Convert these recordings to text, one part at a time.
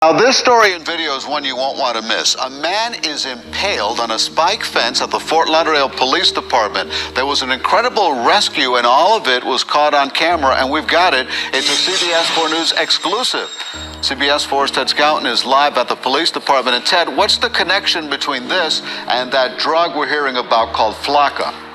Now, this story and video is one you won't want to miss. A man is impaled on a spike fence at the Fort Lauderdale Police Department. There was an incredible rescue, and all of it was caught on camera, and we've got it. It's a CBS 4 News exclusive. CBS 4's Ted Scouten is live at the police department. And Ted, what's the connection between this and that drug we're hearing about called Flakka?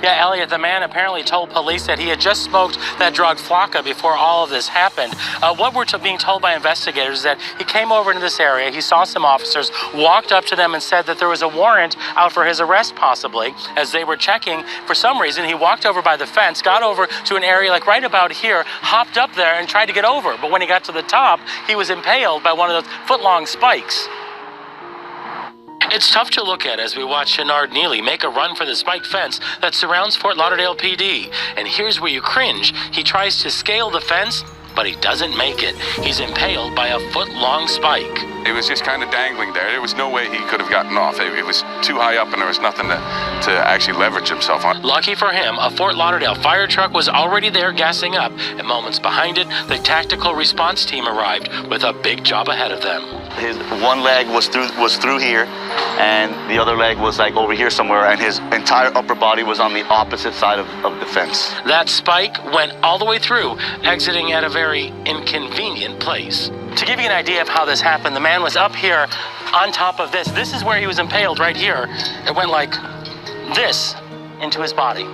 Yeah, Elliot, the man apparently told police that he had just smoked that drug Flakka before all of this happened. What we're being told by investigators is that he came over into this area, he saw some officers, walked up to them and said that there was a warrant out for his arrest possibly. As they were checking, for some reason, he walked over by the fence, got over to an area like right about here, hopped up there and tried to get over. But when he got to the top, he was impaled by one of those foot-long spikes. It's tough to look at as we watch Shenard Neely make a run for the spike fence that surrounds Fort Lauderdale PD. And here's where you cringe. He tries to scale the fence, but he doesn't make it. He's impaled by a foot-long spike. It was just kind of dangling there. There was no way he could have gotten off. It was too high up and there was nothing to actually leverage himself on. Lucky for him, a Fort Lauderdale fire truck was already there gassing up, and moments behind it, the tactical response team arrived with a big job ahead of them. His one leg was through here, and the other leg was like over here somewhere, and his entire upper body was on the opposite side of the fence. That spike went all the way through, exiting at a very inconvenient place. To give you an idea of how this happened, the man was up here on top of this. This is where he was impaled, right here. It went like this into his body.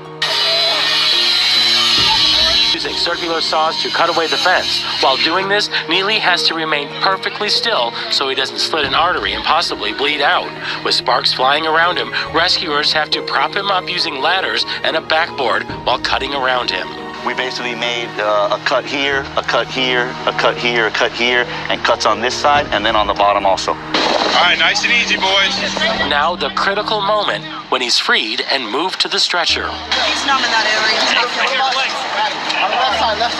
Using circular saws to cut away the fence. While doing this, Neely has to remain perfectly still so he doesn't slit an artery and possibly bleed out. With sparks flying around him, rescuers have to prop him up using ladders and a backboard while cutting around him. We basically made a cut here, a cut here, a cut here, a cut here, and cuts on this side and then on the bottom also. All right, nice and easy, boys. Now the critical moment when he's freed and moved to the stretcher. He's numb in that area. Left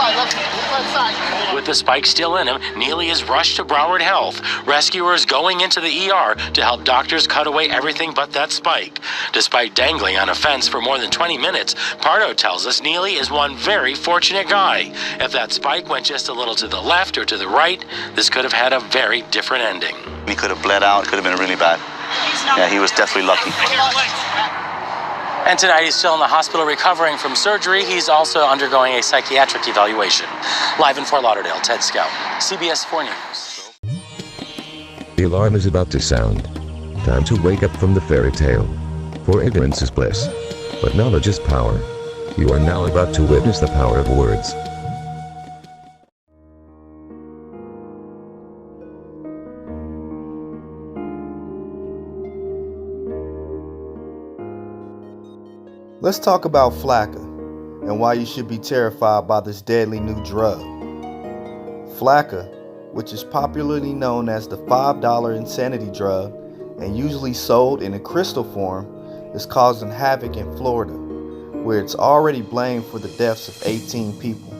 side. With the spike still in him, Neely is rushed to Broward Health. Rescuers going into the ER to help doctors cut away everything but that spike. Despite dangling on a fence for more than 20 minutes, Pardo tells us Neely is one very fortunate guy. If that spike went just a little to the left or to the right, this could have had a very different ending. He could have bled out. It could have been really bad. Yeah, he was definitely lucky. And tonight he's still in the hospital recovering from surgery. He's also undergoing a psychiatric evaluation. Live in Fort Lauderdale, Ted Scouten, CBS 4 News. The alarm is about to sound. Time to wake up from the fairy tale. For ignorance is bliss, but knowledge is power. You are now about to witness the power of words. Let's talk about Flakka and why you should be terrified by this deadly new drug. Flakka, which is popularly known as the $5 insanity drug and usually sold in a crystal form, is causing havoc in Florida, where it's already blamed for the deaths of 18 people.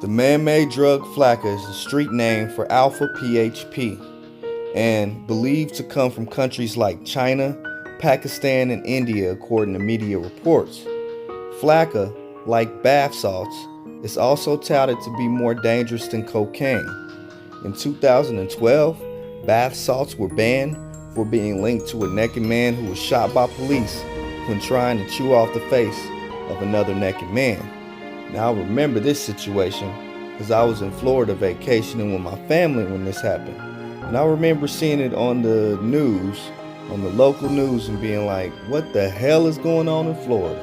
The man-made drug Flakka is the street name for alpha PHP, and believed to come from countries like China, Pakistan, and India, according to media reports. Flakka, like bath salts, is also touted to be more dangerous than cocaine. In 2012, bath salts were banned for being linked to a naked man who was shot by police when trying to chew off the face of another naked man. Now I remember this situation because I was in Florida vacationing with my family when this happened. And I remember seeing it on the news, on the local news, and being like, what the hell is going on in Florida?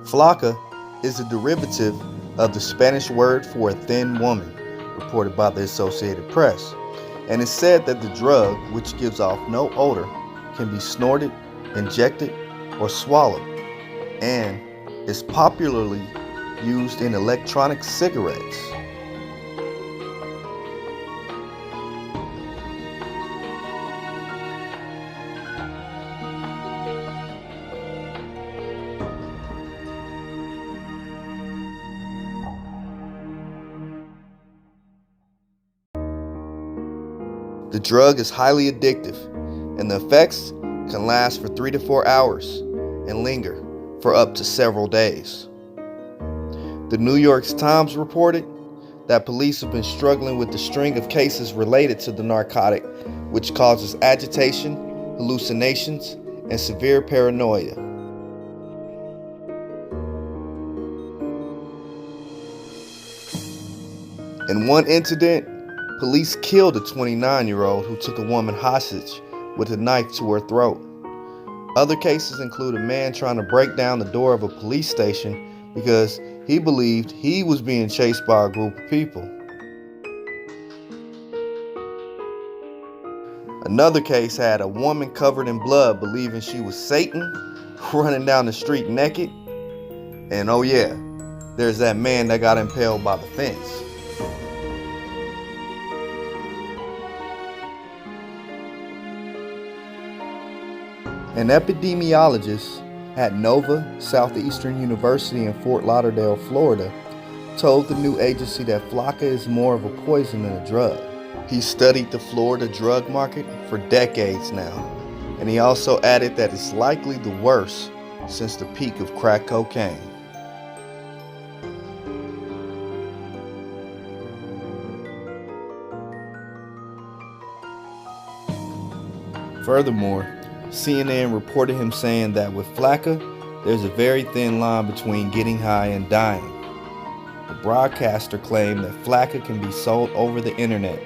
Flakka is a derivative of the Spanish word for a thin woman, reported by the Associated Press. And it's said that the drug, which gives off no odor, can be snorted, injected, or swallowed, and is popularly used in electronic cigarettes. The drug is highly addictive, and the effects can last for 3 to 4 hours and linger for up to several days. The New York Times reported that police have been struggling with the string of cases related to the narcotic, which causes agitation, hallucinations, and severe paranoia. In one incident, police killed a 29-year-old who took a woman hostage with a knife to her throat. Other cases include a man trying to break down the door of a police station because he believed he was being chased by a group of people. Another case had a woman covered in blood believing she was Satan running down the street naked. And oh yeah, there's that man that got impaled by the fence. An epidemiologist at Nova Southeastern University in Fort Lauderdale, Florida, told the new agency that Flakka is more of a poison than a drug. He studied the Florida drug market for decades now, and he also added that it's likely the worst since the peak of crack cocaine. Furthermore, CNN reported him saying that with Flakka, there's a very thin line between getting high and dying. The broadcaster claimed that Flakka can be sold over the internet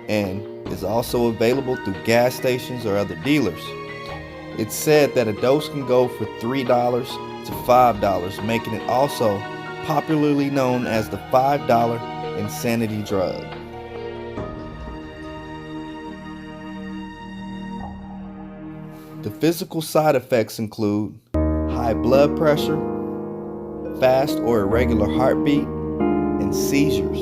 and is also available through gas stations or other dealers. It's said that a dose can go for $3 to $5, making it also popularly known as the $5 insanity drug. The physical side effects include high blood pressure, fast or irregular heartbeat, and seizures.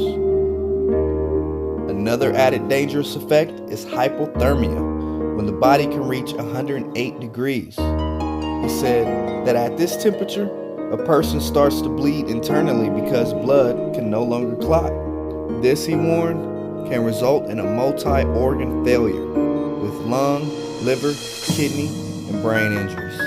Another added dangerous effect is hypothermia, when the body can reach 108 degrees. He said that at this temperature, a person starts to bleed internally because blood can no longer clot. This, he warned, can result in a multi-organ failure with lung, liver, kidney, and brain injuries.